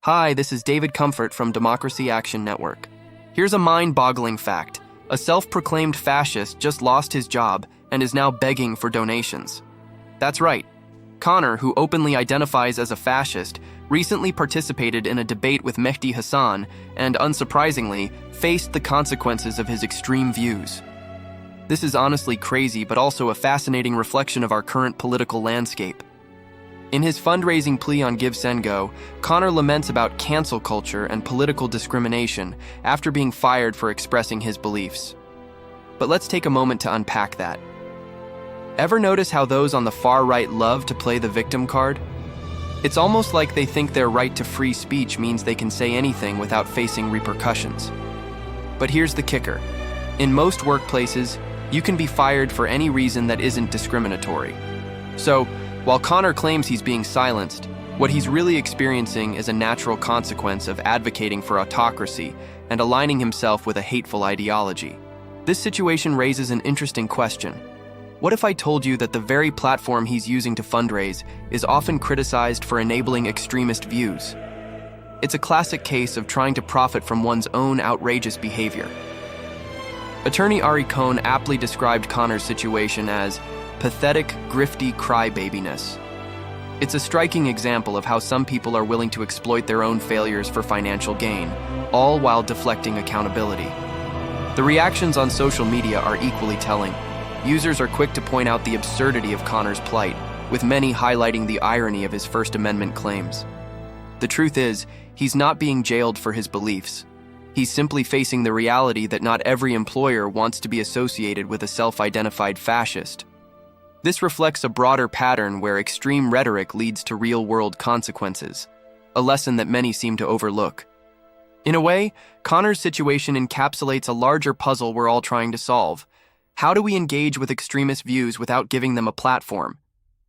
Hi, this is David Comfort from Democracy Action Network. Here's a mind-boggling fact. A self-proclaimed fascist just lost his job and is now begging for donations. That's right. Connor, who openly identifies as a fascist, recently participated in a debate with Mehdi Hassan and, unsurprisingly, faced the consequences of his extreme views. This is honestly crazy, but also a fascinating reflection of our current political landscape. In his fundraising plea on GiveSendGo, Connor laments about cancel culture and political discrimination after being fired for expressing his beliefs. But let's take a moment to unpack that. Ever notice how those on the far right love to play the victim card? It's almost like they think their right to free speech means they can say anything without facing repercussions. But here's the kicker. In most workplaces, you can be fired for any reason that isn't discriminatory. So, while Connor claims he's being silenced, what he's really experiencing is a natural consequence of advocating for autocracy and aligning himself with a hateful ideology. This situation raises an interesting question. What if I told you that the very platform he's using to fundraise is often criticized for enabling extremist views? It's a classic case of trying to profit from one's own outrageous behavior. Attorney Ari Cohn aptly described Connor's situation as pathetic, grifty crybabyness. It's a striking example of how some people are willing to exploit their own failures for financial gain, all while deflecting accountability. The reactions on social media are equally telling. Users are quick to point out the absurdity of Connor's plight, with many highlighting the irony of his First Amendment claims. The truth is, he's not being jailed for his beliefs. He's simply facing the reality that not every employer wants to be associated with a self-identified fascist. This reflects a broader pattern where extreme rhetoric leads to real-world consequences, a lesson that many seem to overlook. In a way, Connor's situation encapsulates a larger puzzle we're all trying to solve. How do we engage with extremist views without giving them a platform?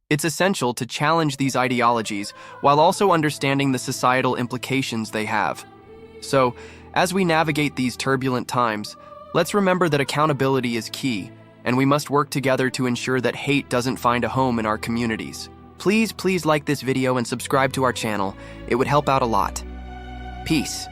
It's essential to challenge these ideologies while also understanding the societal implications they have. So, as we navigate these turbulent times, let's remember that accountability is key, and we must work together to ensure that hate doesn't find a home in our communities. Please like this video and subscribe to our channel. It would help out a lot. Peace.